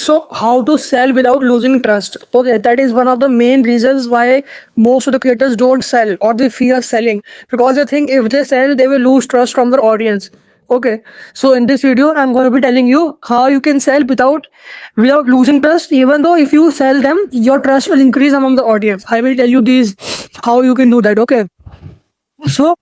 So, how to sell without losing trust? Okay, that is one of the main reasons why most of the creators don't sell or they fear selling, because they think if they sell, they will lose trust from their audience. Okay, so in this video, I'm going to be telling you how you can sell without losing trust. Even though if you sell them, your trust will increase among the audience. I will tell you these how you can do that. Okay, so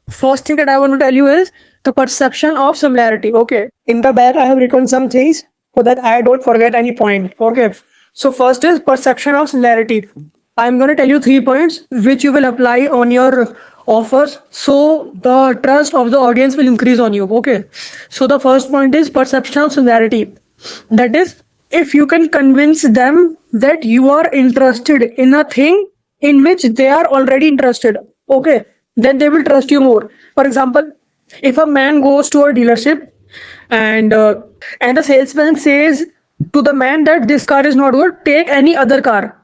first thing that I want to tell you is the perception of similarity. Okay. In the back, I have written some things so that I don't forget any point. Okay. So first is perception of similarity. I'm going to tell you 3 points which you will apply on your offers so the trust of the audience will increase on you. Okay. So the first point is perception of similarity. That is, if you can convince them that you are interested in a thing in which they are already interested, okay, then they will trust you more. For example, if a man goes to a dealership and and the salesman says to the man that this car is not good, take any other car.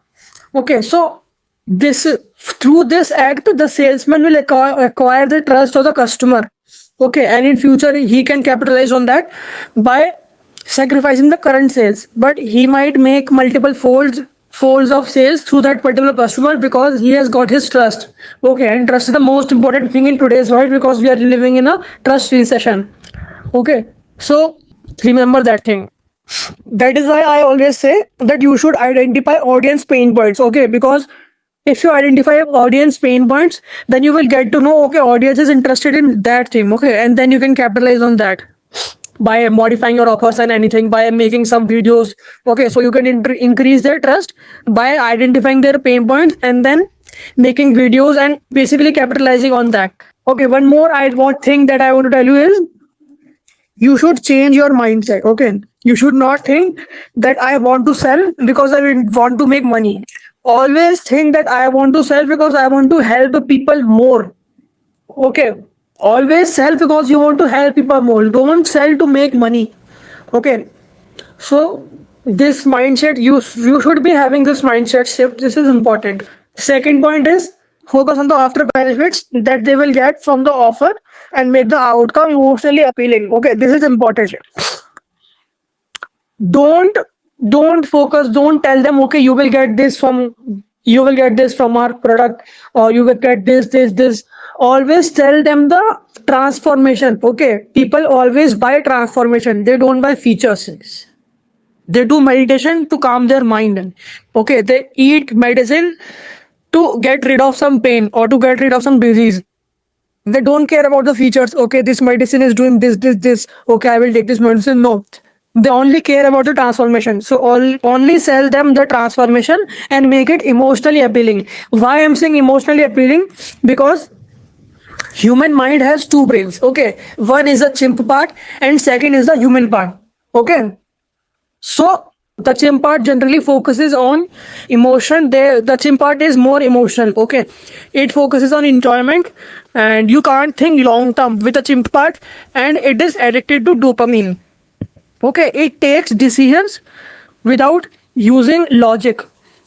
Okay, so this through this act, the salesman will acquire the trust of the customer. Okay, and in future he can capitalize on that by sacrificing the current sales, but he might make multiple folds of sales through that particular customer because he has got his trust. Okay, and trust is the most important thing in today's world because we are living in a trust recession. Okay, so remember that thing. That is why I always say that you should identify audience pain points. Okay, because if you identify audience pain points, then you will get to know, okay, audience is interested in that thing. Okay, and then you can capitalize on that by modifying your offers and anything, by making some videos. Okay, so you can increase their trust by identifying their pain points and then making videos and basically capitalizing on that. Okay, one more I want thing that I want to tell you is you should change your mindset. Okay, you should not think that I want to sell because I want to make money. Always think that I want to sell because I want to help people more. Okay, always sell because you want to help people more. Don't sell to make money. Okay, so this mindset, you should be having this mindset shift. This is important. Second point is focus on the after benefits that they will get from the offer and make the outcome emotionally appealing. Okay, this is important. don't don't focus, don't tell them, okay, you will get this from our product, or you will get this. Always tell them the transformation. Okay, people always buy transformation, they don't buy features. They do meditation to calm their mind. Okay, they eat medicine to get rid of some pain or to get rid of some disease. They don't care about the features. Okay, this medicine is doing this. Okay, I will take this medicine. No, they only care about the transformation. So only sell them the transformation and make it emotionally appealing. Why I'm saying emotionally appealing? Because human mind has two brains. Okay, one is the chimp part and second is the human part. Okay, so the chimp part generally focuses on emotion. The chimp part is more emotional. Okay, it focuses on enjoyment, and you can't think long term with the chimp part, and it is addicted to dopamine. Okay, it takes decisions without using logic.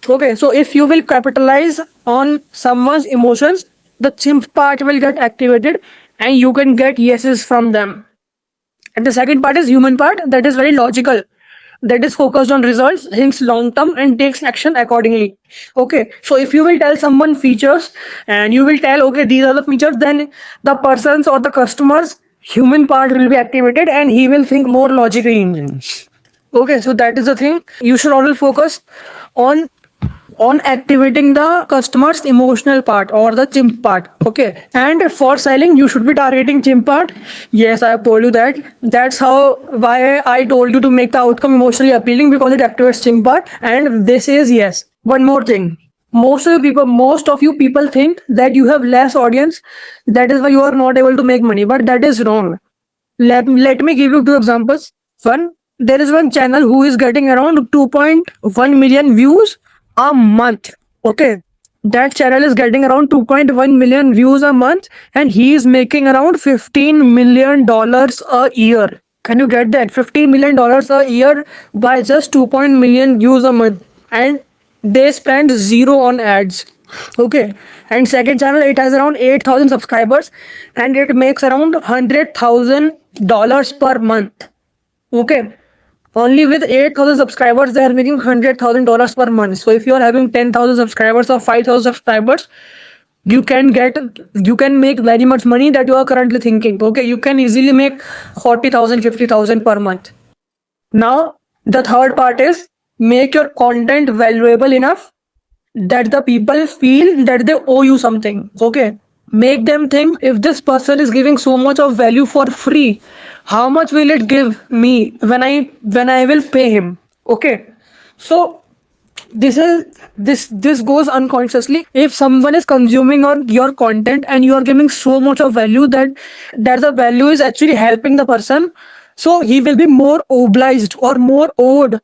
Okay, so if you will capitalize on someone's emotions, the chimp part will get activated, and you can get yeses from them. And the second part is human part, that is very logical, that is focused on results, thinks long term, and takes action accordingly. Okay, so if you will tell someone features and you will tell, okay, these are the features, then the person's or the customer's human part will be activated and he will think more logically. Okay, so that is the thing. You should always focus on activating the customer's emotional part or the chimp part. Okay, and for selling you should be targeting chimp part. Yes, I have told you that. That's how why I told you to make the outcome emotionally appealing, because it activates chimp part. And this is yes. One more thing, most of you people think that you have less audience, that is why you are not able to make money, but that is wrong. Let me give you two examples. One, there is one channel who is getting around 2.1 million views a month. Okay, that channel is getting around 2.1 million views a month, and he is making around $15 million a year. Can you get that? $15 million a year by just 2.1 million views a month, and they spend zero on ads. Okay, and second channel, it has around 8,000 subscribers, and it makes around $100,000 per month. Okay, Only with 8,000 subscribers, they are making $100,000 per month. So if you are having 10,000 subscribers or 5,000 subscribers, you can make very much money that you are currently thinking. Okay, you can easily make 40,000, 50,000 per month. Now, the third part is make your content valuable enough that the people feel that they owe you something. Okay, make them think, if this person is giving so much of value for free, how much will it give me when I will pay him? Okay, so this goes unconsciously. If someone is consuming on your content and you are giving so much of value that the value is actually helping the person, so he will be more obliged or more owed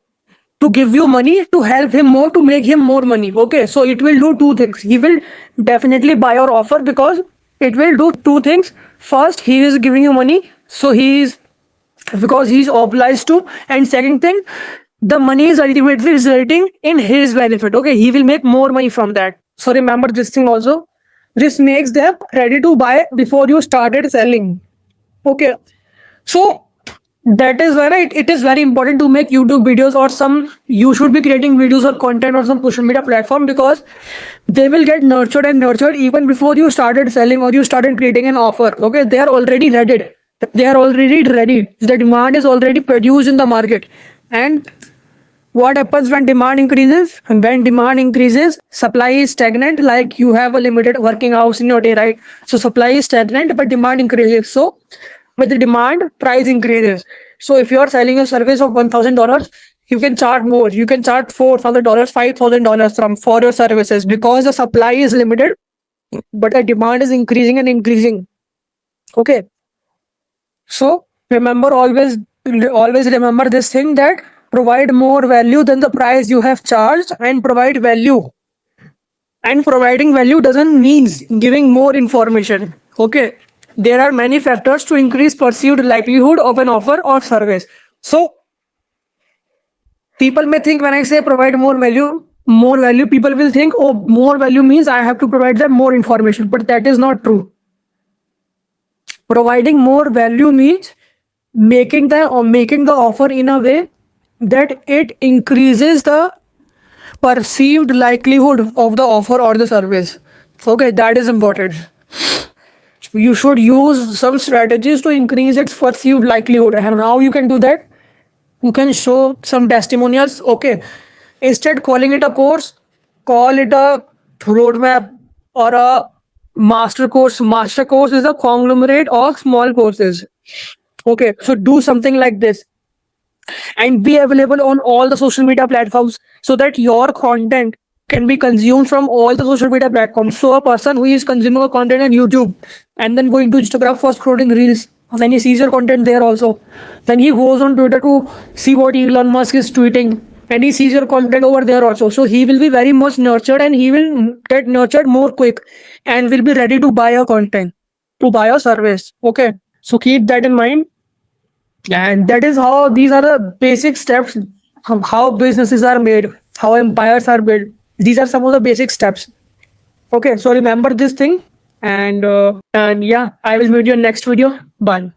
to give you money to help him more, to make him more money. Okay, so it will do two things. He will definitely buy your offer because it will do two things. First, he is giving you money, so he is, because he is obliged to. And second thing, the money is ultimately resulting in his benefit. Okay, he will make more money from that. So remember this thing also. This makes them ready to buy before you started selling. Okay, so that is why, right, it is very important to make YouTube videos, or you should be creating videos or content on some social media platform, because they will get nurtured and nurtured even before you started selling or you started creating an offer. Okay, they are already ready. They are already ready. The demand is already produced in the market. And what happens when demand increases? When demand increases, supply is stagnant. Like you have a limited working hours in your day, right? So supply is stagnant, but demand increases. So with the demand, price increases. So if you are selling a service of $1,000, you can charge more. You can charge $4,000, $5,000 for your services, because the supply is limited, but the demand is increasing and increasing. Okay. So always remember this thing, that provide more value than the price you have charged, and provide value. And providing value doesn't mean giving more information. Okay. There are many factors to increase perceived likelihood of an offer or service. So people may think, when I say provide more value, people will think, oh, more value means I have to provide them more information. But that is not true. Providing more value means making the offer in a way that it increases the perceived likelihood of the offer or the service. Okay, that is important. You should use some strategies to increase its perceived likelihood. And how you can do that? You can show some testimonials. Okay, instead calling it a course, call it a roadmap or a master course. Master course is a conglomerate of small courses. Okay, so do something like this and be available on all the social media platforms, so that your content can be consumed from all the social media platforms. So a person who is consuming a content on YouTube and then going to Instagram for scrolling reels, then he sees your content there also. Then he goes on Twitter to see what Elon Musk is tweeting, and he sees your content over there also. So he will be very much nurtured, and he will get nurtured more quick, and will be ready to buy your content, to buy your service. Okay, so keep that in mind. And that is how, these are the basic steps of how businesses are made, how empires are built. These are some of the basic steps. Okay, so remember this thing, and yeah, I will meet you in next video. Bye.